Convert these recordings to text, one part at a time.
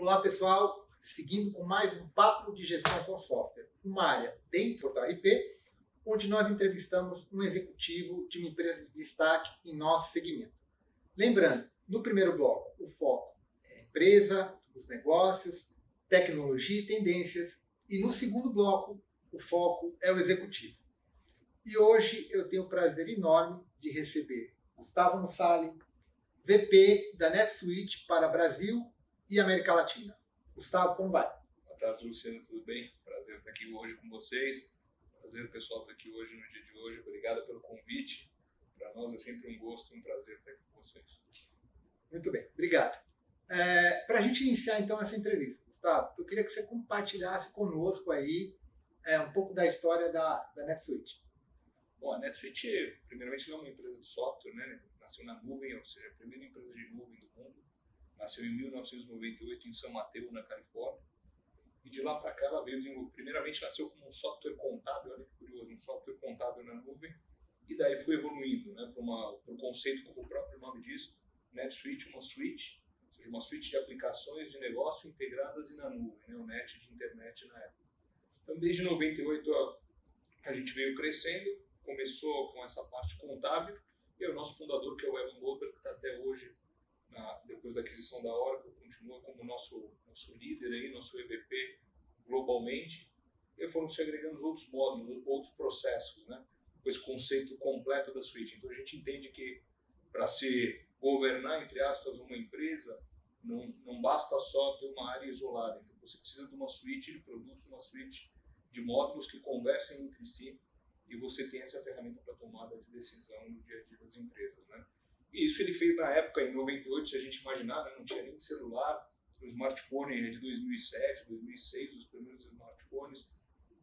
Olá, pessoal. Seguindo com mais um Papo de Gestão com Software, uma área dentro da RP, onde nós entrevistamos um executivo de uma empresa de destaque em nosso segmento. Lembrando, no primeiro bloco, o foco é a empresa, os negócios, tecnologia e tendências, e no segundo bloco, o foco é o executivo. E hoje eu tenho o prazer enorme de receber Gustavo Mussali, VP da NetSuite para Brasil e América Latina. Gustavo, como vai? Boa tarde, Luciano, tudo bem? Prazer estar aqui hoje com vocês. Prazer o pessoal estar aqui hoje, no dia de hoje. Obrigado pelo convite. Para nós é sempre um gosto e um prazer estar aqui com vocês. Muito bem, obrigado. Para a gente iniciar então essa entrevista, Gustavo, eu queria que você compartilhasse conosco aí um pouco da história da NetSuite. Bom, a NetSuite, primeiramente, não é uma empresa de software, né? Nasceu na nuvem, ou seja, a primeira empresa de nuvem do mundo. Nasceu em 1998 em São Mateus, na Califórnia. E de lá para cá ela veio desenvolver. Primeiramente nasceu como um software contábil, olha que curioso, um software contábil na nuvem. E daí foi evoluindo, né, para um conceito, como o próprio nome diz, NetSuite, uma suite, ou seja, uma suite de aplicações de negócio integradas e na nuvem, né, o net de internet na época. Então, desde 98 a gente veio crescendo, começou com essa parte contábil, e o nosso fundador, que é o Evan Goldberg, que está até hoje, depois da aquisição da Oracle, continua como nosso líder, aí, nosso EVP globalmente, e foram se agregando os outros módulos, outros processos, né, com esse conceito completo da suite. Então a gente entende que para se governar, entre aspas, uma empresa, não basta só ter uma área isolada, então você precisa de uma suite de produtos, uma suite de módulos que conversem entre si, e você tem essa ferramenta para tomada de decisão no dia a dia das empresas, né? E isso ele fez na época, em 98, se a gente imaginar, né, não tinha nem celular, o smartphone é de 2007, 2006, os primeiros smartphones.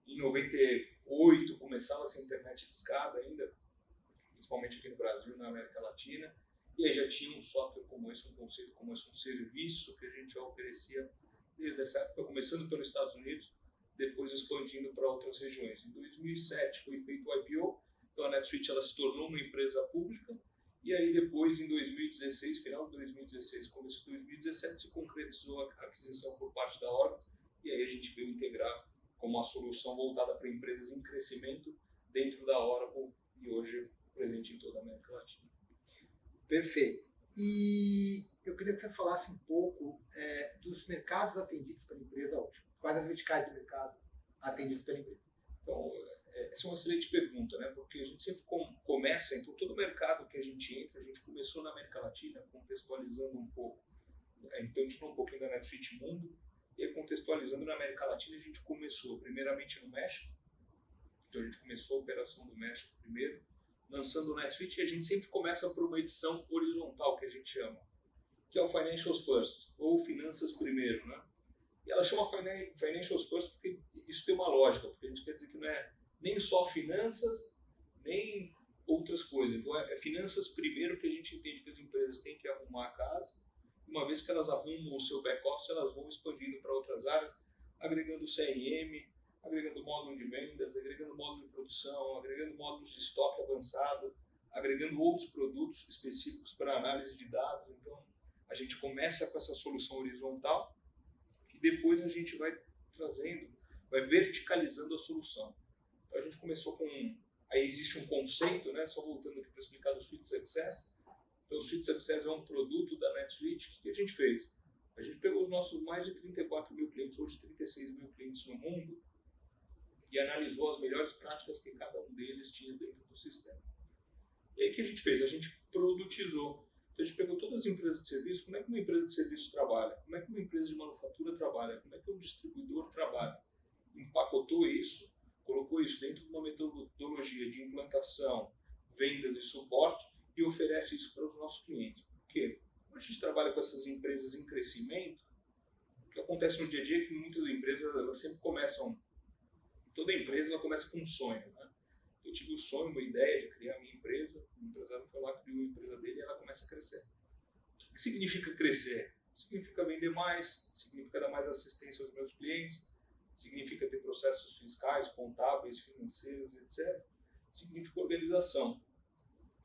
Em 98 começava essa internet de escada ainda, principalmente aqui no Brasil, na América Latina, e aí já tinha um software como esse, um conceito como esse, um serviço que a gente já oferecia desde essa época, começando pelos Estados Unidos, depois expandindo para outras regiões. Em 2007 foi feito o IPO, então a NetSuite ela se tornou uma empresa pública, e aí depois, em 2016, final de 2016, começo de 2017, se concretizou a aquisição por parte da Oracle, e aí a gente veio integrar como uma solução voltada para empresas em crescimento dentro da Oracle, e hoje presente em toda a América Latina. Perfeito. E eu queria que você falasse um pouco dos mercados atendidos pela empresa hoje. Quais as verticais de mercado atendidos pela empresa? Então, essa é uma excelente pergunta, né? Porque a gente sempre começa, então todo mercado que a gente entra, a gente começou na América Latina, contextualizando um pouco. Então a gente falou um pouquinho da NetSuite Mundo, e aí, contextualizando na América Latina, a gente começou primeiramente no México, então a gente começou a operação do México primeiro, lançando o NetSuite, e a gente sempre começa por uma edição horizontal, que a gente chama, que é o Financials First, ou Finanças Primeiro, né? E ela chama Financials First porque isso tem uma lógica, porque a gente quer dizer que não é nem só finanças, nem outras coisas. Então é finanças primeiro, que a gente entende que as empresas têm que arrumar a casa. Uma vez que elas arrumam o seu back-office, elas vão expandindo para outras áreas, agregando CRM, agregando módulo de vendas, agregando módulo de produção, agregando módulos de estoque avançado, agregando outros produtos específicos para análise de dados. Então a gente começa com essa solução horizontal, depois a gente vai trazendo, vai verticalizando a solução. Então a gente começou com, aí existe um conceito, né, só voltando aqui para explicar do Suite Success. Então o Suite Success é um produto da NetSuite. O que a gente fez? A gente pegou os nossos mais de 34 mil clientes, hoje 36 mil clientes no mundo, e analisou as melhores práticas que cada um deles tinha dentro do sistema. E aí o que a gente fez? A gente produtizou. Então a gente pegou todas as empresas de serviço, como é que uma empresa de serviço trabalha, como é que uma empresa de manufatura trabalha, como é que um distribuidor trabalha. Empacotou isso, colocou isso dentro de uma metodologia de implantação, vendas e suporte e oferece isso para os nossos clientes. Por quê? Quando a gente trabalha com essas empresas em crescimento, o que acontece no dia a dia é que muitas empresas elas sempre começam, toda empresa ela começa com um sonho, né? Eu tive o sonho, uma ideia de criar a minha empresa, o empresário foi lá, criou a empresa dele e ela começa a crescer. O que significa crescer? Significa vender mais, significa dar mais assistência aos meus clientes, significa ter processos fiscais, contábeis, financeiros, etc. Significa organização.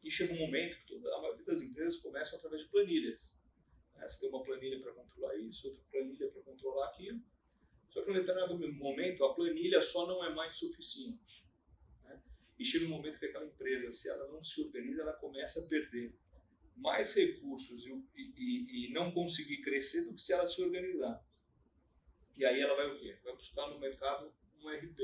E chega um momento que a maioria das empresas começam através de planilhas. Você tem uma planilha para controlar isso, outra planilha para controlar aquilo. Só que em um determinado momento, a planilha só não é mais suficiente. Né? E chega um momento que aquela empresa, se ela não se organiza, ela começa a perder mais recursos e não conseguir crescer do que se ela se organizar. E aí ela vai o quê? Vai buscar no mercado um ERP,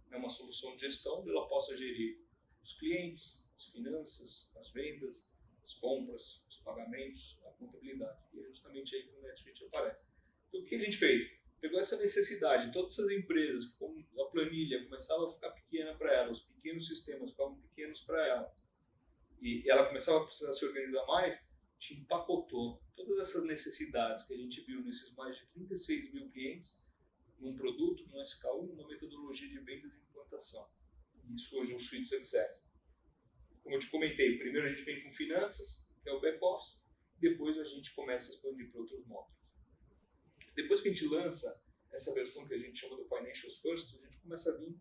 né? Uma solução de gestão onde ela possa gerir os clientes, as finanças, as vendas, as compras, os pagamentos, a contabilidade. E é justamente aí que o NetSuite aparece. Então o que a gente fez? Pegou essa necessidade, todas essas empresas, como a planilha começava a ficar pequena para ela, os pequenos sistemas ficavam pequenos para ela, e ela começava a precisar se organizar mais, a gente empacotou todas essas necessidades que a gente viu nesses mais de 36 mil clientes num produto, num SKU, numa metodologia de vendas e implantação. Isso hoje é o Suite Success. Como eu te comentei, primeiro a gente vem com finanças, que é o back-office, depois a gente começa a expandir para outros módulos. Depois que a gente lança essa versão que a gente chama do Financials First, a gente começa a vir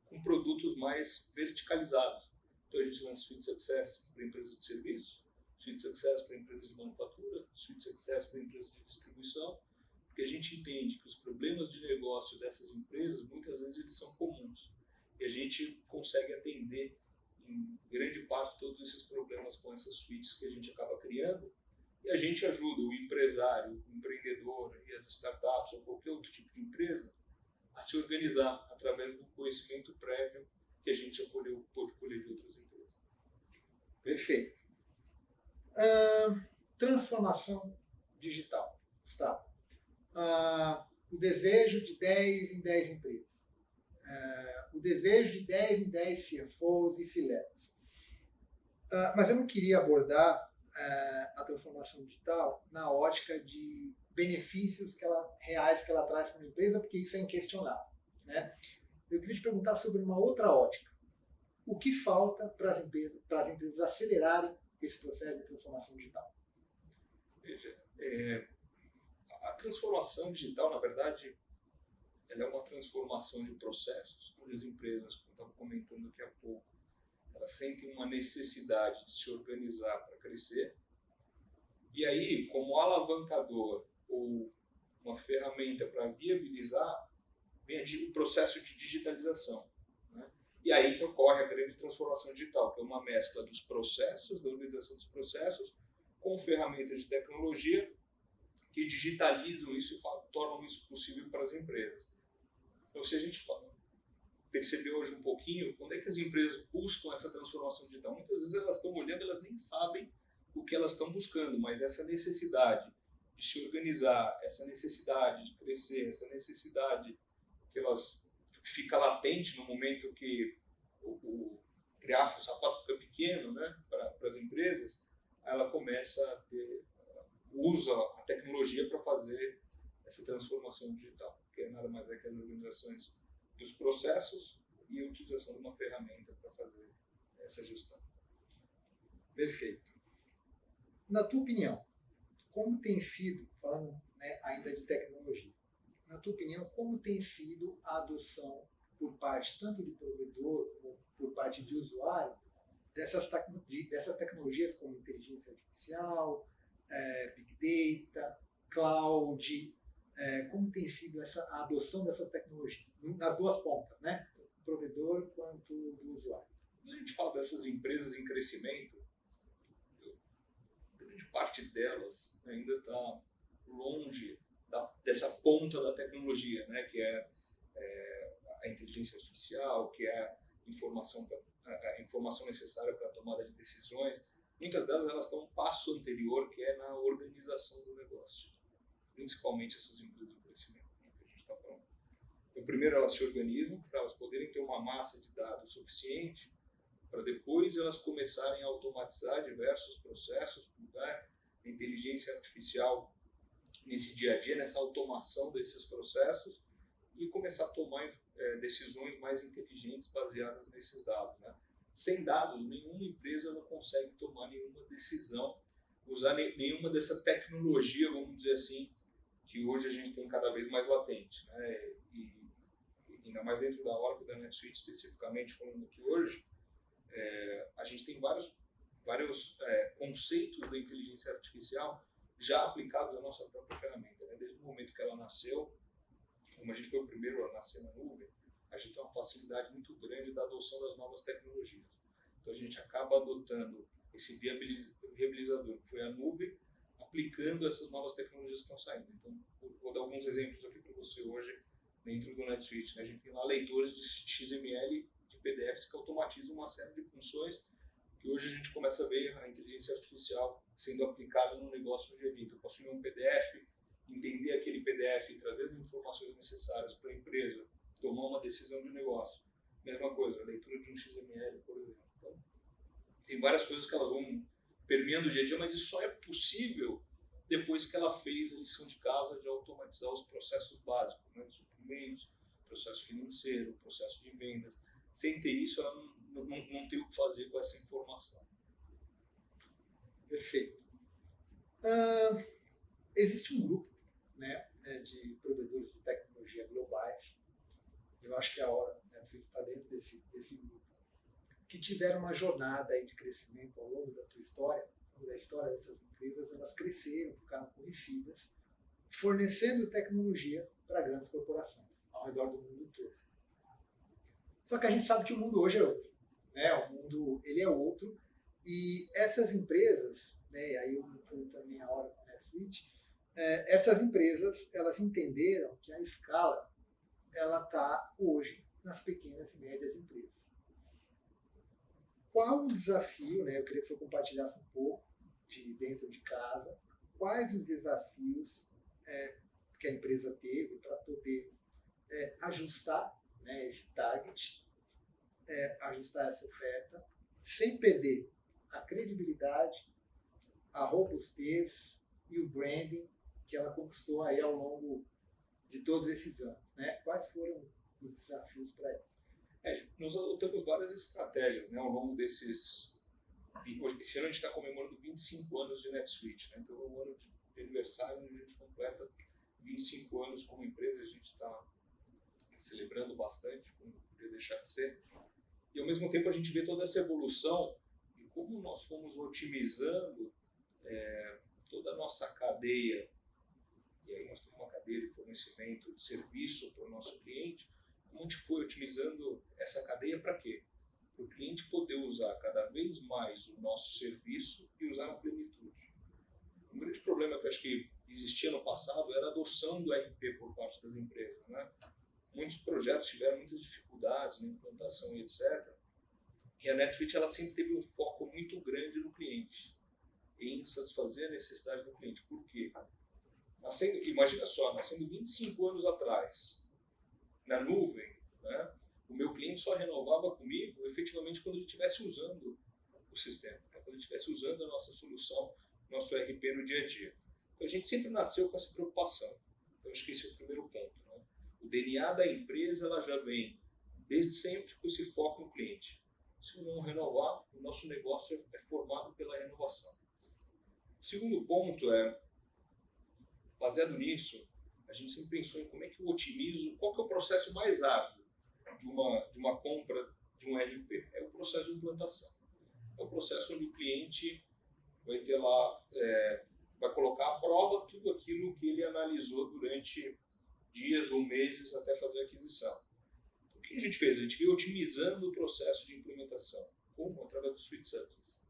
com produtos mais verticalizados. Então a gente lança Suite Success para empresas de serviço, Suite Success para empresas de manufatura, Suite Success para empresas de distribuição, porque a gente entende que os problemas de negócio dessas empresas, muitas vezes, eles são comuns. E a gente consegue atender, em grande parte, todos esses problemas com essas suítes que a gente acaba criando. E a gente ajuda o empresário, o empreendedor e as startups ou qualquer outro tipo de empresa a se organizar através do conhecimento prévio que a gente já pôde colher de outras empresas. Perfeito. Transformação digital. Gustavo. O desejo de 10 em 10 empresas. O desejo de 10 em 10 CFOs e C-levels. Mas eu não queria abordar a transformação digital na ótica de benefícios reais que ela traz para a empresa, porque isso é inquestionável. Né? Eu queria te perguntar sobre uma outra ótica. O que falta para as empresas acelerarem esse processo de transformação digital? Veja, a transformação digital, na verdade, ela é uma transformação de processos, onde as empresas, como eu estava comentando daqui a pouco, elas sentem uma necessidade de se organizar para crescer. E aí, como alavancador ou uma ferramenta para viabilizar, vem o processo de digitalização. Né? E aí que ocorre a grande transformação digital, que é uma mescla dos processos, da organização dos processos, com ferramentas de tecnologia que digitalizam isso e tornam isso possível para as empresas. Então, se a gente perceber hoje um pouquinho, quando é que as empresas buscam essa transformação digital? Muitas vezes elas estão olhando, elas nem sabem o que elas estão buscando, mas essa necessidade de se organizar, essa necessidade de crescer, essa necessidade que elas fica latente no momento que o sapato fica pequeno, né, para as empresas, ela começa a usa a tecnologia para fazer essa transformação digital, que nada mais é que as organizações dos processos e a utilização de uma ferramenta para fazer essa gestão. Perfeito. Na tua opinião, como tem sido, falando ainda de tecnologia, na tua opinião, como tem sido a adoção por parte tanto de provedor como por parte de usuário dessas tecnologias como inteligência artificial, Big Data, Cloud, como tem sido a adoção dessas tecnologias, nas duas pontas, né? Do provedor quanto do usuário? Quando a gente fala dessas empresas em crescimento, grande parte delas ainda está longe dessa ponta da tecnologia, né? Que é a inteligência artificial, que é a informação necessária para a tomada de decisões. Muitas delas elas estão um passo anterior, que é na organização do negócio, principalmente essas empresas em crescimento, que a gente está falando. Então, primeiro elas se organizam para elas poderem ter uma massa de dados suficiente para depois elas começarem a automatizar diversos processos, plugar a inteligência artificial nesse dia a dia, nessa automação desses processos e começar a tomar decisões mais inteligentes baseadas nesses dados. Né? Sem dados, nenhuma empresa não consegue tomar nenhuma decisão, usar nenhuma dessa tecnologia, vamos dizer assim, que hoje a gente tem cada vez mais latente. Né? E ainda mais dentro da Oracle, da NetSuite especificamente, falando aqui hoje, a gente tem vários conceitos da inteligência artificial já aplicados à nossa própria ferramenta, né? Desde o momento que ela nasceu, como a gente foi o primeiro a nascer na nuvem, a gente tem uma facilidade muito grande da adoção das novas tecnologias. Então a gente acaba adotando esse viabilizador, que foi a nuvem, aplicando essas novas tecnologias que estão saindo. Então, vou dar alguns exemplos aqui para você hoje, dentro do NetSuite, né? A gente tem lá leitores de XML, de PDFs, que automatizam uma série de funções que hoje a gente começa a ver a inteligência artificial sendo aplicada no negócio no dia a dia. Eu posso ler um PDF, entender aquele PDF e trazer as informações necessárias para a empresa tomar uma decisão de negócio. Mesma coisa, a leitura de um XML, por exemplo. Então, tem várias coisas que elas vão permeando o dia a dia, mas isso só é possível depois que ela fez a lição de casa de automatizar os processos básicos, né, de suprimentos, processo financeiro, processo de vendas. Sem ter isso, ela não tem o que fazer com essa informação. Perfeito. Existe um grupo, né, de provedores de tecnologia globais, eu acho que a hora, né, você está dentro desse grupo, que tiveram uma jornada aí de crescimento ao longo da tua história, ao longo da história dessas empresas, elas cresceram, ficaram conhecidas, fornecendo tecnologia para grandes corporações ao redor do mundo todo. Só que a gente sabe que o mundo hoje é outro, né? O mundo ele é outro, e essas empresas, né, aí eu me fui também a hora com a NetSuite, essas empresas elas entenderam que a escala ela está hoje nas pequenas e médias empresas. Qual o desafio, né? Eu queria que você compartilhasse um pouco de dentro de casa, quais os desafios que a empresa teve para poder ajustar, né, esse target, ajustar essa oferta, sem perder a credibilidade, a robustez e o branding que ela conquistou aí ao longo de todos esses anos, né? Quais foram os desafios para ela? Nós adotamos várias estratégias, né, ao longo desses... Esse ano a gente está comemorando 25 anos de NetSuite, né? Então é um ano de aniversário onde a gente completa 25 anos como empresa, a gente está celebrando bastante, como não podia deixar de ser. E ao mesmo tempo a gente vê toda essa evolução de como nós fomos otimizando toda a nossa cadeia, e aí nós temos uma cadeia de fornecimento de serviço para o nosso cliente, como a gente foi otimizando essa cadeia para quê? Para o cliente poder usar cada vez mais o nosso serviço e usar na plenitude. Um grande problema que eu acho que existia no passado era a adoção do RP por parte das empresas, né? Muitos projetos tiveram muitas dificuldades na implantação e etc. E a NetSuite ela sempre teve um foco muito grande no cliente, em satisfazer a necessidade do cliente. Por quê? Imagina só, nascendo 25 anos atrás, na nuvem, né, o meu cliente só renovava comigo efetivamente quando ele estivesse usando o sistema, né, quando ele estivesse usando a nossa solução, nosso RP no dia a dia. Então a gente sempre nasceu com essa preocupação. Então acho que esse é o primeiro ponto. Né? O DNA da empresa ela já vem desde sempre com esse foco no cliente. Se não renovar, o nosso negócio é formado pela renovação. O segundo ponto baseado nisso, a gente sempre pensou em como é que eu otimizo, qual que é o processo mais árduo de uma compra de um RP. É o processo de implantação. É o processo onde o cliente vai ter lá, vai colocar à prova tudo aquilo que ele analisou durante dias ou meses até fazer a aquisição. Então, o que a gente fez? A gente veio otimizando o processo de implementação. Como? Através do Suite Success.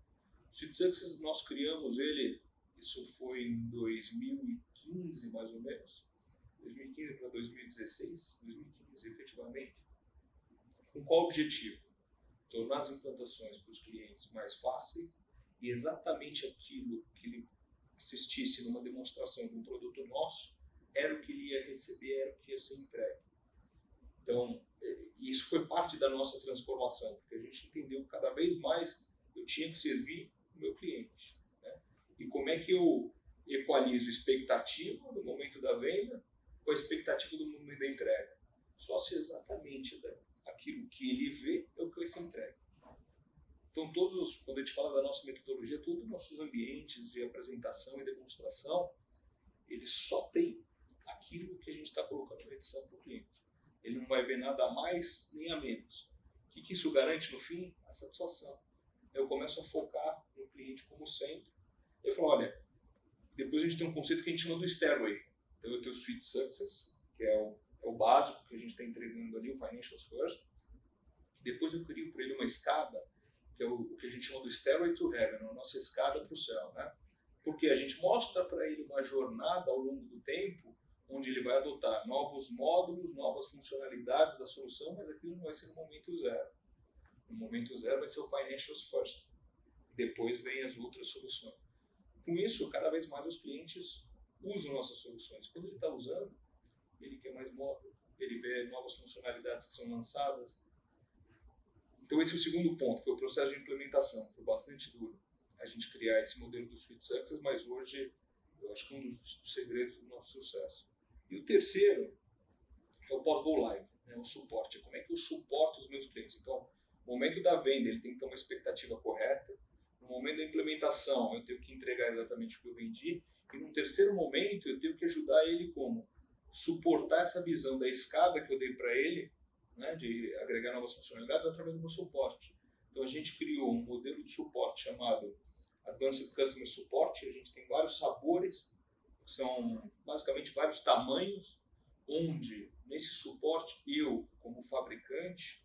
O Suite Success nós criamos ele, isso foi em 2015 mais ou menos, 2015 para 2016, 2015 efetivamente. Com qual objetivo? Tornar as implantações para os clientes mais fáceis e exatamente aquilo que ele assistisse numa demonstração de um produto nosso era o que ele ia receber, era o que ia ser entregue. Então, isso foi parte da nossa transformação, porque a gente entendeu que cada vez mais eu tinha que servir o meu cliente. Né? E como é que eu equalizo expectativa no momento da venda com a expectativa do momento da entrega? Só se exatamente aquilo que ele vê é o que vai ser entregue. Então, quando a gente fala da nossa metodologia, todos os nossos ambientes de apresentação e demonstração, eles só têm aquilo que a gente está colocando na edição para o cliente. Ele não vai ver nada a mais nem a menos. O que isso garante no fim? A satisfação. Eu começo a focar no cliente como sempre. Eu falo, olha, Depois a gente tem um conceito que a gente chama do Stairway. Então eu tenho o Suite Success, que é o básico que a gente está entregando ali, o Financials First. Depois eu crio para ele uma escada, que é o que a gente chama do Stairway to Heaven, a nossa escada para o céu, né? Porque a gente mostra para ele uma jornada ao longo do tempo, onde ele vai adotar novos módulos, novas funcionalidades da solução, mas aquilo não vai ser no momento zero. No momento zero vai ser o Financials First. Depois vem as outras soluções. Com isso, cada vez mais os clientes usam nossas soluções. Quando ele está usando, ele quer mais módulo, ele vê novas funcionalidades que são lançadas. Então esse é o segundo ponto, foi o processo de implementação. Foi bastante duro a gente criar esse modelo do Suite Success, mas hoje eu acho que é um dos segredos do nosso sucesso. E o terceiro é o pós-go live, né, o suporte. Como é que eu suporto os meus clientes? Então, no momento da venda, ele tem que ter uma expectativa correta. No momento da implementação, eu tenho que entregar exatamente o que eu vendi. E no terceiro momento, eu tenho que ajudar ele como? Suportar essa visão da escada que eu dei para ele, né, de agregar novas funcionalidades através do meu suporte. Então, a gente criou um modelo de suporte chamado Advanced Customer Support. A gente tem vários sabores, que são basicamente vários tamanhos, onde nesse suporte eu, como fabricante,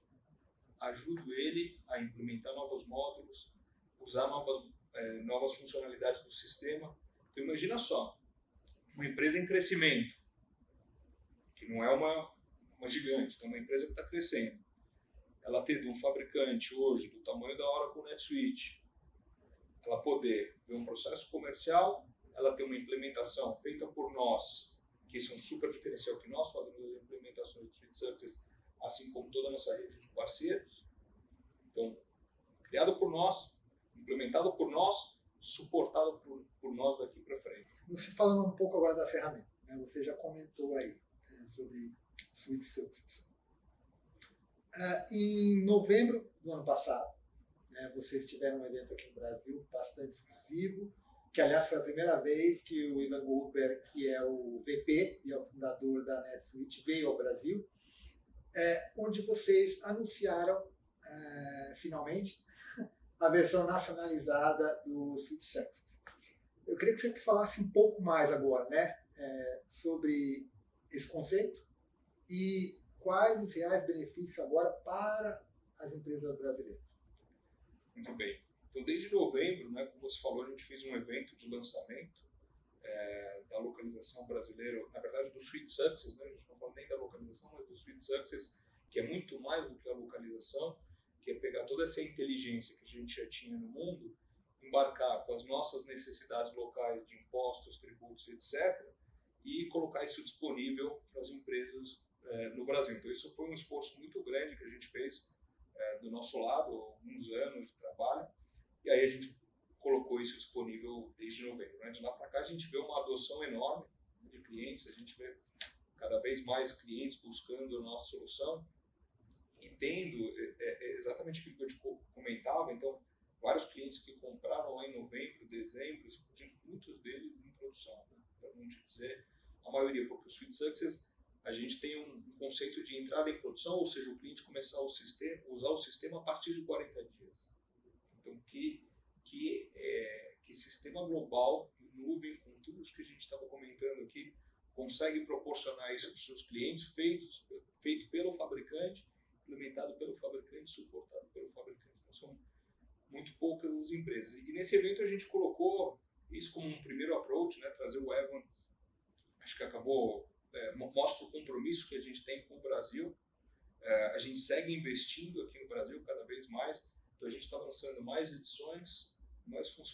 ajudo ele a implementar novos módulos, usar novas funcionalidades do sistema. Então imagina só, uma empresa em crescimento, que não é uma gigante, então uma empresa que está crescendo, ela ter de um fabricante hoje do tamanho da Oracle NetSuite, ela poder ver um processo comercial, ela ter uma implementação feita por nós, que isso é um super diferencial, que nós fazemos as implementações do Suite Success, assim como toda a nossa rede de parceiros. Então, criado por nós, implementado por nós, suportado por nós daqui para frente. Você falando um pouco agora da ferramenta, né? Você já comentou aí sobre Suite Success. Em novembro do ano passado, né, vocês tiveram um evento aqui no Brasil bastante exclusivo, que aliás foi a primeira vez que o Ivan Goldberg, que é o VP e é o fundador da NetSuite, veio ao Brasil, onde vocês anunciaram finalmente a versão nacionalizada do Suite Success. Eu queria que você falasse um pouco mais agora, né, sobre esse conceito e quais os reais benefícios agora para as empresas brasileiras. Muito bem. Então, desde novembro, né, como você falou, a gente fez um evento de lançamento da localização brasileira, na verdade do Suite Success, né, a gente não fala nem da localização, mas do Suite Success, que é muito mais do que a localização, que é pegar toda essa inteligência que a gente já tinha no mundo, embarcar com as nossas necessidades locais de impostos, tributos, etc., e colocar isso disponível para as empresas no Brasil. Então, isso foi um esforço muito grande que a gente fez do nosso lado, alguns anos de trabalho, e aí a gente colocou isso disponível desde novembro. Né? De lá para cá, a gente vê uma adoção enorme de clientes, a gente vê cada vez mais clientes buscando a nossa solução, entendo exatamente aquilo que eu te comentava. Então, vários clientes que compraram lá em novembro, dezembro, muitos deles em produção, né? Para não te dizer a maioria, porque o Suite Success, a gente tem um conceito de entrada em produção, ou seja, o cliente começar usar o sistema a partir de 40 dias. Então, que sistema global, em nuvem, com tudo isso que a gente estava comentando aqui, consegue proporcionar isso para os seus clientes, feito pelo fabricante, implementado pelo fabricante, suportado pelo fabricante. Então, são muito poucas as empresas. E nesse evento a gente colocou isso como um primeiro approach, né, trazer o Evan, acho que acabou, mostra o compromisso que a gente tem com o Brasil. A gente segue investindo aqui no Brasil cada vez mais, então a gente está lançando mais edições,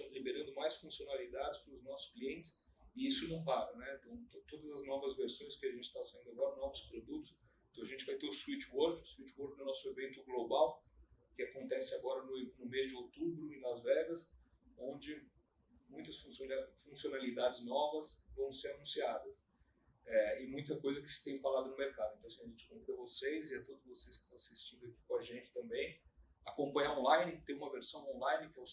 liberando mais funcionalidades para os nossos clientes, e isso não para, né? Então, todas as novas versões que a gente está saindo agora, novos produtos. Então a gente vai ter o Suite World é o nosso evento global, que acontece agora no mês de outubro em Las Vegas, onde muitas funcionalidades novas vão ser anunciadas. E muita coisa que se tem falado no mercado. Então, assim, a gente convida vocês e a todos vocês que estão assistindo aqui com a gente também, acompanhar online. Tem uma versão online que é o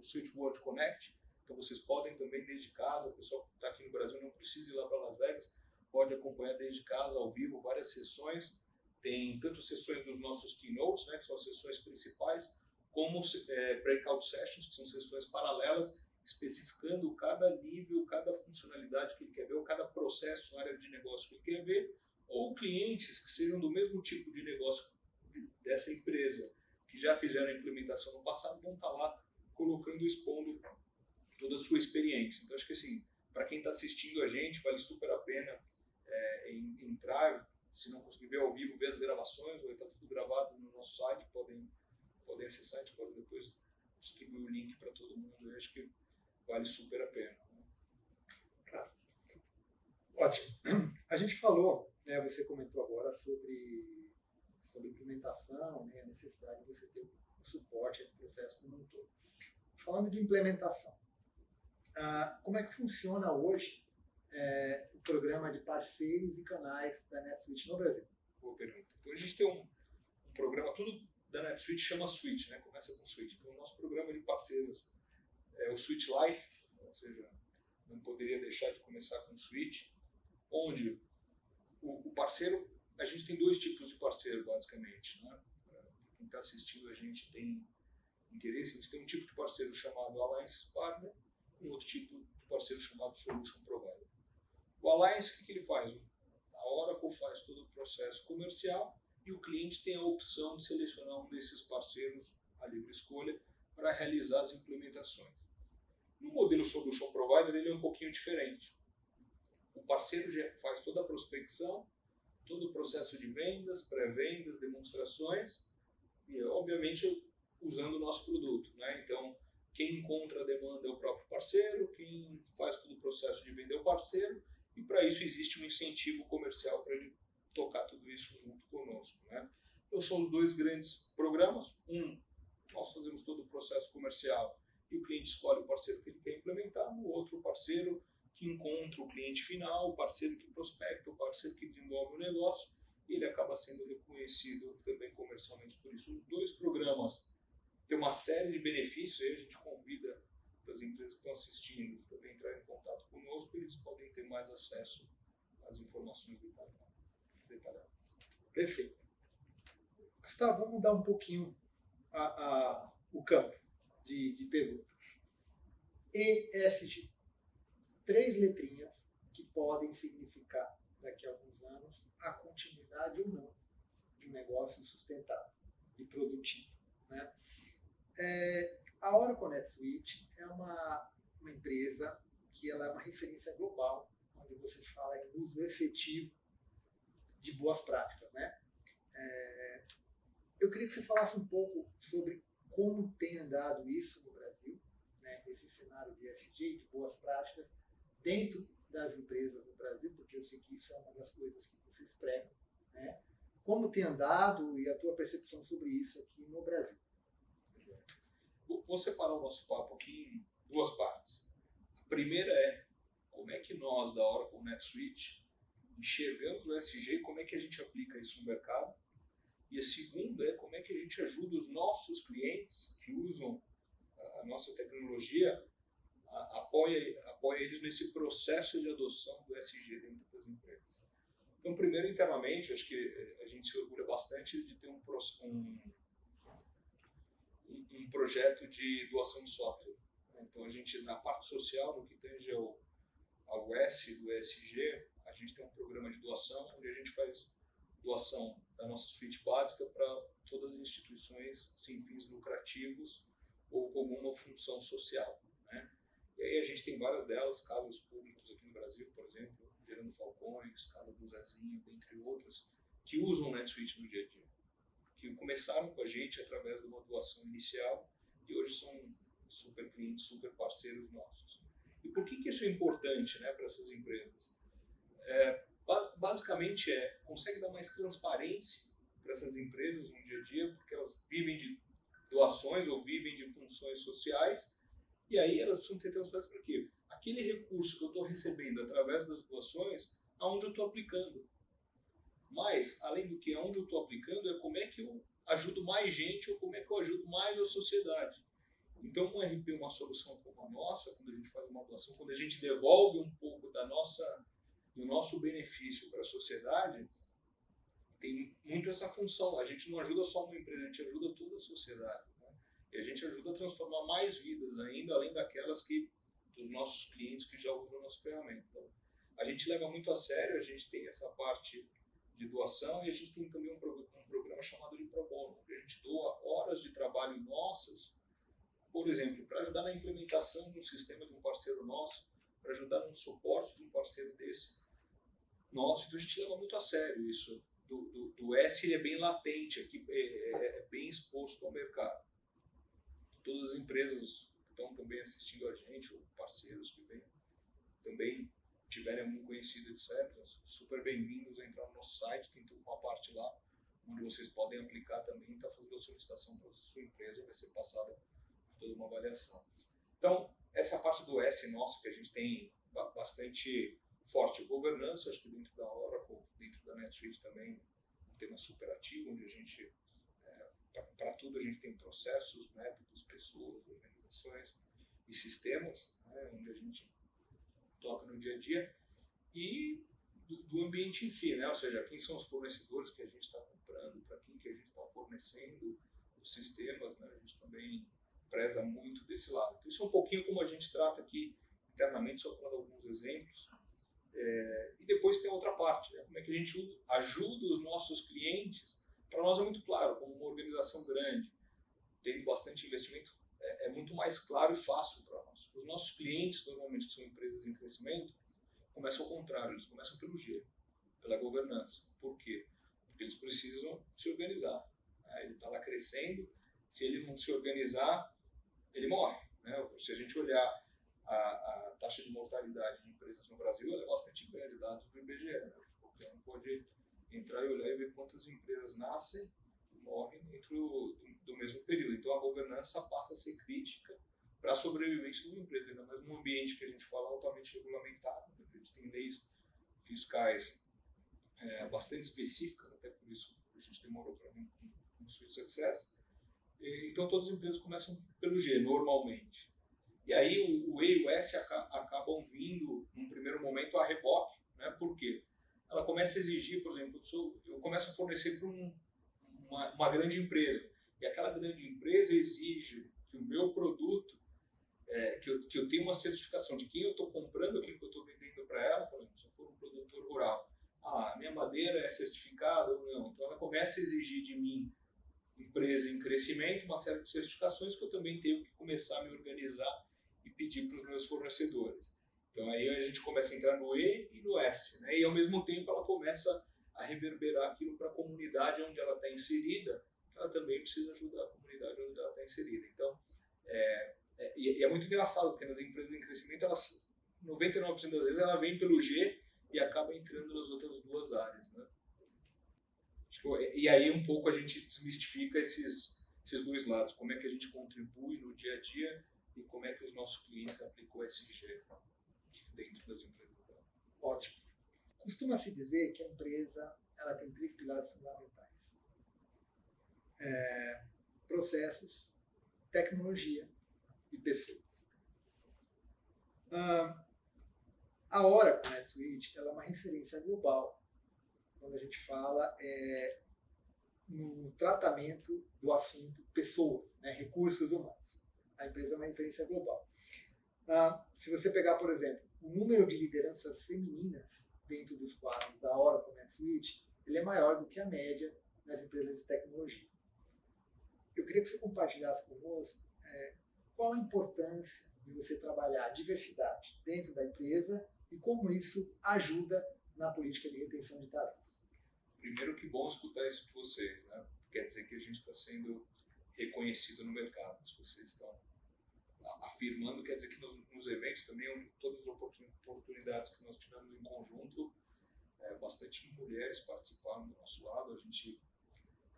Suite World Connect. Então vocês podem também desde casa, o pessoal que está aqui no Brasil não precisa ir lá para Las Vegas, pode acompanhar desde casa, ao vivo, várias sessões. Tem tanto sessões dos nossos keynotes, né, que são as sessões principais, como breakout sessions, que são sessões paralelas, especificando cada nível, cada funcionalidade que ele quer ver, ou cada processo, área de negócio que ele quer ver, ou clientes que sejam do mesmo tipo de negócio dessa empresa, que já fizeram a implementação no passado, vão estar lá colocando e expondo toda a sua experiência. Então, acho que assim, para quem está assistindo a gente, vale super a pena entrar, se não conseguir ver ao vivo, ver as gravações, ou está tudo gravado no nosso site, podem acessar, a gente pode depois distribuir o link para todo mundo. Eu acho que vale super a pena. Claro. Ótimo. A gente falou, né, você comentou agora sobre implementação, né, a necessidade de você ter o suporte do processo como um todo. Falando de implementação, como é que funciona hoje o programa de parceiros e canais da NetSuite no Brasil? Boa pergunta. Então, a gente tem um programa, tudo da NetSuite chama Suite, né? Começa com Suite. Então, o nosso programa de parceiros é o Suite Life, ou seja, não poderia deixar de começar com Suite, onde o parceiro, a gente tem dois tipos de parceiro, basicamente, né? Quem está assistindo a gente tem interesse, a gente tem um tipo de parceiro chamado Alliance Partner, e um outro tipo de parceiro chamado Solution Provider. O Alliance, o que ele faz? A Oracle faz todo o processo comercial e o cliente tem a opção de selecionar um desses parceiros, a livre escolha, para realizar as implementações. No modelo Solution Provider, ele é um pouquinho diferente. O parceiro já faz toda a prospecção, todo o processo de vendas, pré-vendas, demonstrações, e obviamente usando o nosso produto, né? Então, quem encontra a demanda é o próprio parceiro, quem faz todo o processo de vender é o parceiro, e para isso existe um incentivo comercial para ele tocar tudo isso junto conosco, né? Então, são os dois grandes programas. Nós fazemos todo o processo comercial e o cliente escolhe o parceiro que ele quer implementar. No outro, o parceiro que encontra o cliente final, o parceiro que prospecta, o parceiro que desenvolve o negócio, e ele acaba sendo reconhecido também comercialmente por isso. Os dois programas têm uma série de benefícios, aí a gente convida as empresas que estão assistindo também entrar em contato conosco, e eles podem ter mais acesso às informações detalhadas. Perfeito. Gustavo, vamos mudar um pouquinho o campo de perguntas. ESG. 3 letrinhas que podem significar, daqui a alguns anos, a continuidade ou não de um negócio sustentável e produtivo, né? A Oracle NetSuite é uma empresa que ela é uma referência global, onde você fala em uso efetivo de boas práticas, né? Eu queria que você falasse um pouco sobre como tem andado isso no Brasil, né? Esse cenário de ESG, de boas práticas, dentro das empresas no Brasil, porque eu sei que isso é uma das coisas que vocês pregam, né? Como tem andado e a tua percepção sobre isso aqui no Brasil? Vou separar o nosso papo aqui em duas partes. A primeira é como é que nós, da Oracle NetSuite, enxergamos o ESG e como é que a gente aplica isso no mercado. E a segunda é como é que a gente ajuda os nossos clientes que usam a nossa tecnologia, apoia eles nesse processo de adoção do ESG dentro das empresas. Então, primeiro, internamente, acho que a gente se orgulha bastante de ter um projeto de doação de software. Então, a gente, na parte social, no que tange ao S do ESG, a gente tem um programa de doação, onde a gente faz doação da nossa suíte básica para todas as instituições sem fins lucrativos ou com alguma função social, né? E aí a gente tem várias delas, casas públicas aqui no Brasil, por exemplo, Gerando Falcões, Casa do Zezinho, dentre outras, que usam o NetSuite no dia a dia, que começaram com a gente através de uma doação inicial e hoje são super clientes, super parceiros nossos. E por que isso é importante, né, para essas empresas? Basicamente consegue dar mais transparência para essas empresas no dia a dia, porque elas vivem de doações ou vivem de funções sociais, e aí elas precisam ter transparência para quê? Aquele recurso que eu estou recebendo através das doações, aonde eu estou aplicando. Mas, além do que aonde eu estou aplicando, é como é que eu ajudo mais gente ou como é que eu ajudo mais a sociedade. Então, um RP, uma solução como a nossa, quando a gente faz uma doação, quando a gente devolve um pouco do nosso benefício para a sociedade, tem muito essa função. A gente não ajuda só uma empresa, a gente ajuda toda a sociedade, né? E a gente ajuda a transformar mais vidas ainda, além daquelas dos nossos clientes que já usam a nossa ferramenta. Então, a gente leva muito a sério, a gente tem essa parte de doação e a gente tem também um programa chamado de Pro Bono, onde a gente doa horas de trabalho nossas, por exemplo, para ajudar na implementação de um sistema de um parceiro nosso, para ajudar no suporte de um parceiro desse nosso. Então a gente leva muito a sério isso. Do S ele é bem latente aqui, é bem exposto ao mercado. Todas as empresas que estão também assistindo a gente, ou parceiros que vêm, também tiverem algum conhecido, etc., super bem-vindos a entrar no nosso site, tem toda uma parte lá, onde vocês podem aplicar também e estar fazendo a solicitação para a sua empresa, vai ser passada toda uma avaliação. Então, essa é a parte do S nosso, que a gente tem bastante forte governança, acho que dentro da Oracle, dentro da NetSuite também, um tema super ativo, onde a gente, para tudo a gente tem processos, métodos, pessoas, organizações e sistemas, né, onde a gente toca no dia a dia, e do ambiente em si, né, ou seja, quem são os fornecedores que a gente está comprando, para quem que a gente está fornecendo os sistemas, né, a gente também preza muito desse lado. Então, isso é um pouquinho como a gente trata aqui internamente, só para dar alguns exemplos. E depois tem a outra parte, né? Como é que a gente ajuda os nossos clientes. Para nós é muito claro, como uma organização grande, tendo bastante investimento, é muito mais claro e fácil para nós. Os nossos clientes, normalmente, que são empresas em crescimento, começam ao contrário, eles começam pelo G, pela governança. Por quê? Porque eles precisam se organizar. Né? Ele está lá crescendo, se ele não se organizar, ele morre. Né? Se a gente olhar a taxa de mortalidade de empresas no Brasil, ela é bastante grande, dados do IBGE. Né? Qualquer um pode entrar e olhar e ver quantas empresas nascem e morrem dentro do mesmo período. Então a governança passa a ser crítica para a sobrevivência de uma empresa, ainda mais num ambiente que a gente fala altamente regulamentado. Né? A gente tem leis fiscais bastante específicas, até por isso a gente demorou para vir com o Swift Success. Então todas as empresas começam pelo G, normalmente. E aí o E e o S acabam vindo, num primeiro momento, a reboque. Né? Por quê? Ela começa a exigir, por exemplo, eu começo a fornecer para uma grande empresa. E aquela grande empresa exige que o meu produto, que eu tenha uma certificação de quem eu estou comprando, aquilo que eu estou vendendo para ela, por exemplo, se eu for um produtor rural, a minha madeira é certificada ou não. Então ela começa a exigir de mim, empresa em crescimento, uma série de certificações que eu também tenho que começar a me organizar e pedir para os meus fornecedores. Então aí a gente começa a entrar no E e no S, né? E ao mesmo tempo ela começa a reverberar aquilo para a comunidade onde ela está inserida, ela também precisa ajudar a comunidade onde ela está inserida. Então, é muito engraçado, porque nas empresas em crescimento, 99% das vezes ela vem pelo G e acaba entrando nas outras duas áreas, né? E aí um pouco a gente desmistifica esses dois lados, como é que a gente contribui no dia a dia e como é que os nossos clientes aplicam o SG dentro das empresas. Ótimo. Costuma-se dizer que a empresa ela tem 3 pilares fundamentais. Processos, tecnologia e pessoas. A Oracle NetSuite ela é uma referência global quando a gente fala no tratamento do assunto pessoas, né, recursos humanos. A empresa é uma referência global. Se você pegar, por exemplo, o número de lideranças femininas dentro dos quadros da Oracle NetSuite, ele é maior do que a média nas empresas de tecnologia. Eu queria que você compartilhasse conosco qual a importância de você trabalhar a diversidade dentro da empresa e como isso ajuda na política de retenção de talentos. Primeiro, que bom escutar isso de vocês, né? Quer dizer que a gente está sendo reconhecido no mercado. Se vocês estão afirmando, quer dizer que nos eventos também, todas as oportunidades que nós tivemos em conjunto, bastante mulheres participaram do nosso lado, a gente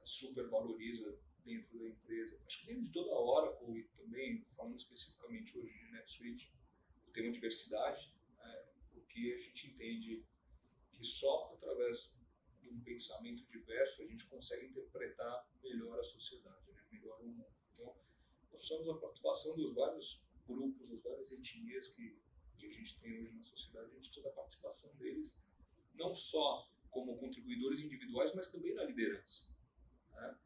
super valoriza dentro da empresa. Acho que dentro de toda a Oracle, e também falando especificamente hoje de NetSuite, o tema diversidade, porque a gente entende que só através de um pensamento diverso a gente consegue interpretar melhor a sociedade, né? Melhor o mundo. Então, nós precisamos da participação dos vários grupos, das várias etnias que a gente tem hoje na sociedade, a gente precisa da participação deles, não só como contribuidores individuais, mas também na liderança. Né?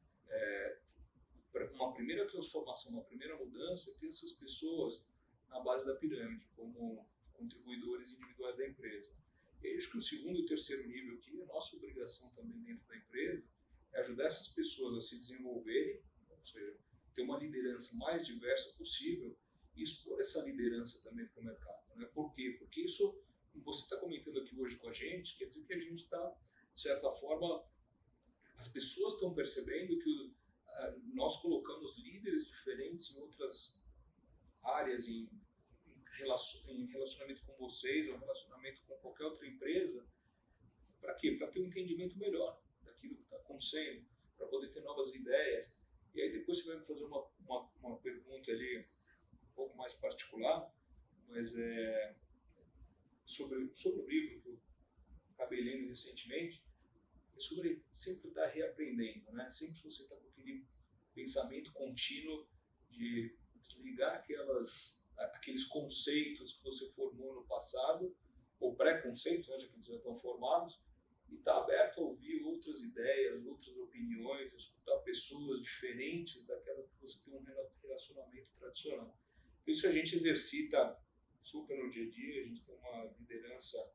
uma primeira transformação, uma primeira mudança, ter essas pessoas na base da pirâmide, como contribuidores individuais da empresa. E acho que o segundo e o terceiro nível aqui, a nossa obrigação também dentro da empresa, é ajudar essas pessoas a se desenvolverem, ou seja, ter uma liderança mais diversa possível e expor essa liderança também para o mercado. Né? Por quê? Porque isso, como você está comentando aqui hoje com a gente, quer dizer que a gente está, de certa forma, as pessoas estão percebendo que nós colocamos líderes diferentes em outras áreas, em relacionamento com vocês, ou relacionamento com qualquer outra empresa. Para quê? Para ter um entendimento melhor daquilo que está acontecendo, para poder ter novas ideias. E aí depois você vai me fazer uma pergunta ali um pouco mais particular, mas sobre o livro que eu acabei lendo recentemente, é sobre sempre estar reaprendendo, né? Sempre você está com aquele pensamento contínuo de desligar aqueles conceitos que você formou no passado, ou pré-conceitos, né, já que eles já estão formados, e estar aberto a ouvir outras ideias, outras opiniões, escutar pessoas diferentes daquela que você tem um relacionamento tradicional. Isso a gente exercita super no dia a dia, a gente tem uma liderança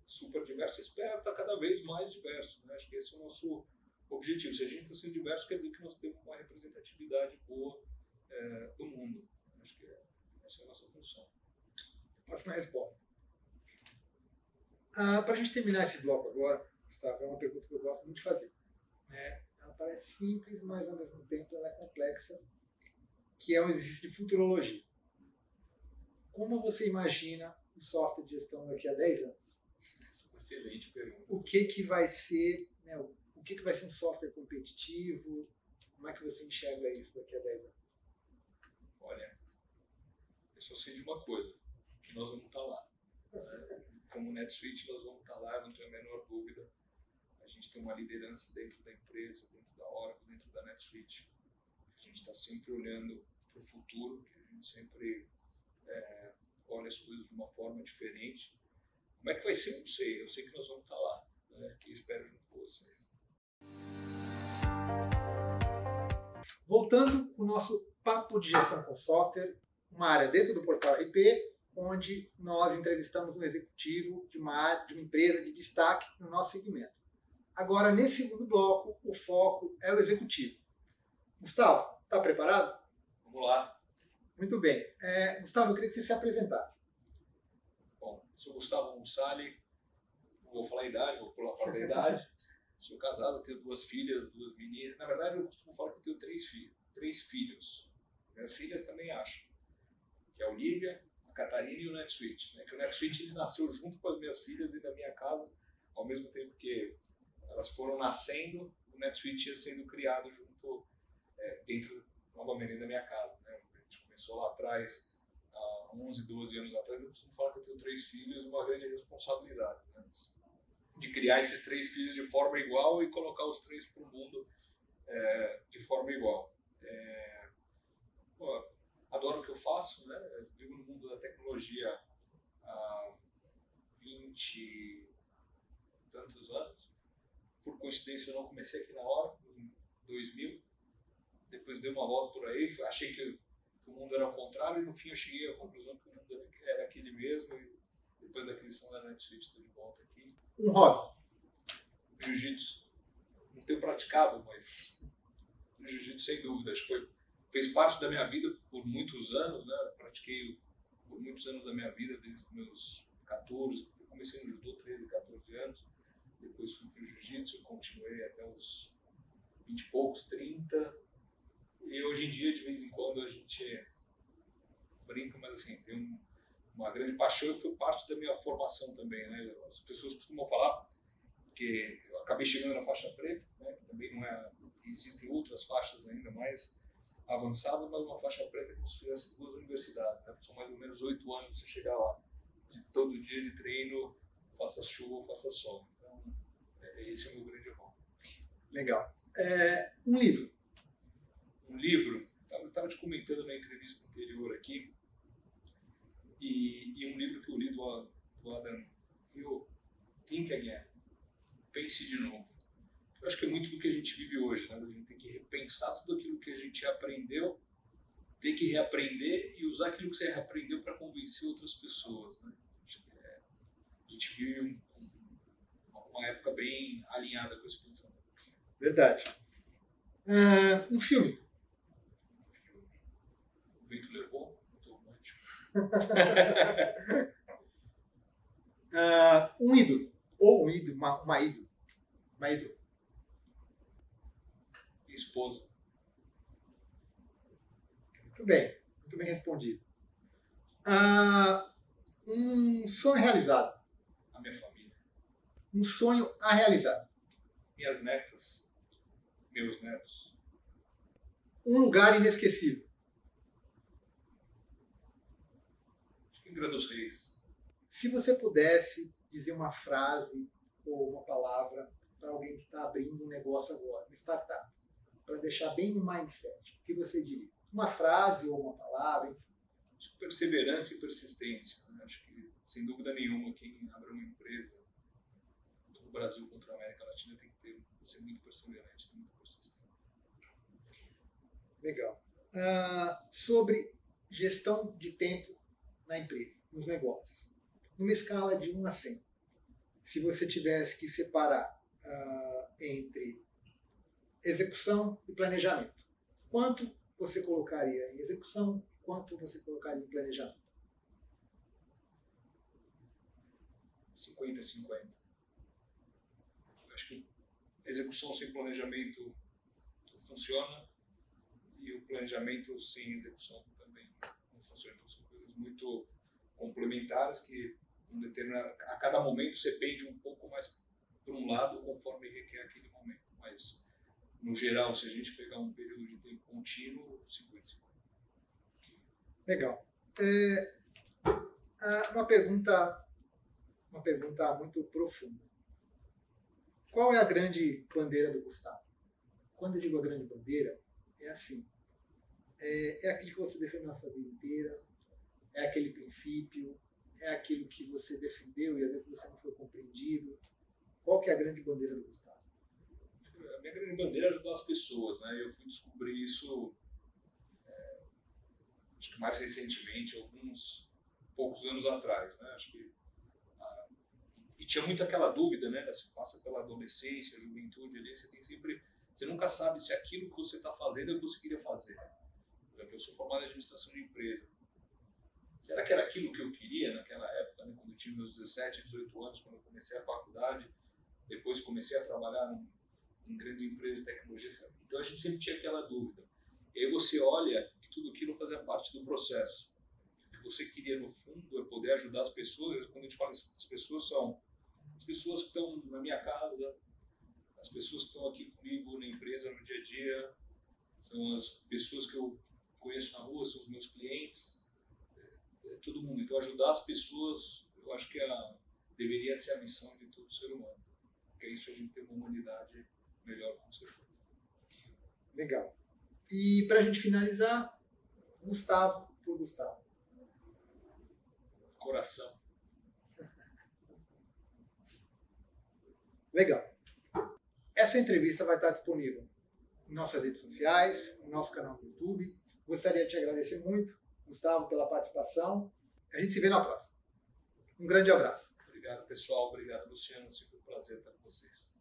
super diversa, espera estar cada vez mais diverso, né? Acho que esse é o nosso objetivo. Se a gente está sendo diverso, quer dizer que nós temos uma representatividade boa do mundo. Acho que essa é a nossa função. Ótima resposta. Para a gente terminar esse bloco agora, Gustavo, é uma pergunta que eu gosto muito de fazer. Ela parece simples, mas ao mesmo tempo ela é complexa, que é um exercício de futurologia. Como você imagina o software de gestão daqui a 10 anos? Essa é uma excelente pergunta. O que vai ser, né, o que vai ser um software competitivo? Como é que você enxerga isso daqui a 10 anos? Olha, eu só sei de uma coisa, que nós vamos estar lá. Como NetSuite, nós vamos estar lá, eu não tenho a menor dúvida. A gente tem uma liderança dentro da empresa, dentro da Oracle, dentro da NetSuite. A gente está sempre olhando para o futuro, que a gente sempre olha as coisas de uma forma diferente. Como é que vai ser? Eu não sei. Eu sei que nós vamos estar lá, né? E espero junto com vocês. Voltando ao nosso papo de gestão com software, uma área dentro do Portal RP, onde nós entrevistamos um executivo de uma empresa de destaque no nosso segmento. Agora, nesse segundo bloco, o foco é o executivo. Gustavo, está preparado? Vamos lá. Muito bem. Gustavo, eu queria que você se apresentasse. Bom, sou Gustavo Mussali, não vou falar a idade, vou pular fora da idade. Sou casado, tenho 2 filhas, 2 meninas. Na verdade, eu costumo falar que eu tenho 3 filhos. Minhas filhas também acham. Que é a Olivia, a Catarina e o NetSuite. Né? Que o NetSuite ele nasceu junto com as minhas filhas dentro da minha casa, ao mesmo tempo que elas foram nascendo, o NetSuite ia sendo criado junto, dentro, novamente, da minha casa. Né? A gente começou lá atrás, há 11, 12 anos atrás. Eu costumo falar que eu tenho 3 filhos e uma grande responsabilidade. Né? De criar esses 3 filhos de forma igual e colocar os 3 para o mundo de forma igual. Adoro o que eu faço, né? Eu vivo no mundo da tecnologia há 20 e tantos anos. Por coincidência, eu não comecei aqui na hora, em 2000. Depois dei uma volta por aí, achei que o mundo era ao contrário e no fim eu cheguei à conclusão que o mundo era aquele mesmo. E depois da aquisição da NetSuite, estou de volta aqui. Um hobby. Jiu-jitsu. Não tenho praticado, mas o jiu-jitsu sem dúvida. Acho que fez parte da minha vida por muitos anos, né? Pratiquei por muitos anos da minha vida, desde os meus 14. Eu comecei no judô 13, 14 anos. Depois fui para o jiu-jitsu, continuei até os 20 e poucos, 30. E hoje em dia, de vez em quando, a gente brinca, mas assim, tem uma grande paixão e foi parte da minha formação também, né? As pessoas costumam falar que eu acabei chegando na faixa preta, né? Que também não é, existem outras faixas ainda mais avançadas, mas uma faixa preta como se tivesse 2 universidades, né? São mais ou menos 8 anos para você chegar lá, de todo dia de treino, faça chuva, faça sol. Então, esse é o meu grande hobby. Legal. Um livro. Um livro, eu estava te comentando na entrevista anterior aqui, e um livro que eu li do Adam Hill, Think Again, Pense de Novo, Eu acho que é muito do que a gente vive hoje, né? A gente tem que repensar tudo aquilo que a gente aprendeu, ter que reaprender e usar aquilo que você reaprendeu para convencer outras pessoas, né? A gente vive uma época bem alinhada com esse pensamento. Verdade. Um filme. O Vento Levou, muito romântico. Um ídolo. Ou um ídolo, uma ídolo. Uma ídolo. Minha esposa. Muito bem respondido. Um sonho realizado. A minha família. Um sonho a realizar. Minhas netas. Meus netos. Um lugar inesquecível. Acho que em Angra dos Reis. Se você pudesse dizer uma frase ou uma palavra para alguém que está abrindo um negócio agora, uma startup, para deixar bem no mindset, o que você diria? Uma frase ou uma palavra? Enfim. Acho que perseverança e persistência. Né? Acho que, sem dúvida nenhuma, quem abre uma empresa, tanto no Brasil quanto na América Latina, tem que ser muito perseverante, ter muita persistência. Legal. Sobre gestão de tempo na empresa, nos negócios. Numa escala de 1 a 100. Se você tivesse que separar entre execução e planejamento, quanto você colocaria em execução, quanto você colocaria em planejamento? 50-50. Acho que execução sem planejamento funciona e o planejamento sem execução também não funciona. Então, são coisas muito complementares que a cada momento você pende um pouco mais para um lado conforme requer aquele momento. Mas, no geral, se a gente pegar um período de tempo contínuo, 50-50. Legal. Uma pergunta muito profunda. Qual é a grande bandeira do Gustavo? Quando eu digo a grande bandeira, é assim. É aquilo que você defendeu na sua vida inteira, é aquele princípio, é aquilo que você defendeu e às vezes você não foi compreendido. Qual que é a grande bandeira do Gustavo? A minha grande bandeira é ajudar as pessoas, né? Eu fui descobrir isso acho que mais recentemente, alguns poucos anos atrás, né? Acho que e tinha muito aquela dúvida, né? Você passa pela adolescência, juventude ali, você nunca sabe se aquilo que você está fazendo é o que você queria fazer. Por exemplo, eu sou formado em administração de empresa. Será que era aquilo que eu queria naquela época, né? Quando eu tinha meus 17, 18 anos, quando eu comecei a faculdade, depois comecei a trabalhar em grandes empresas de tecnologia. Então a gente sempre tinha aquela dúvida. E aí você olha que tudo aquilo fazia parte do processo. O que você queria no fundo é poder ajudar as pessoas. Quando a gente fala as pessoas, são as pessoas que estão na minha casa, as pessoas que estão aqui comigo na empresa no dia a dia, são as pessoas que eu conheço na rua, são os meus clientes, todo mundo. Então ajudar as pessoas, eu acho que deveria ser a missão de todo ser humano. Porque é isso, a gente tem uma humanidade melhor, com certeza. Legal. E para a gente finalizar, Gustavo por Gustavo. Coração. Legal. Essa entrevista vai estar disponível em nossas redes sociais, no nosso canal do YouTube. Gostaria de te agradecer muito, Gustavo, pela participação. A gente se vê na próxima. Um grande abraço. Obrigado, pessoal. Obrigado, Luciano. Sempre um prazer estar com vocês.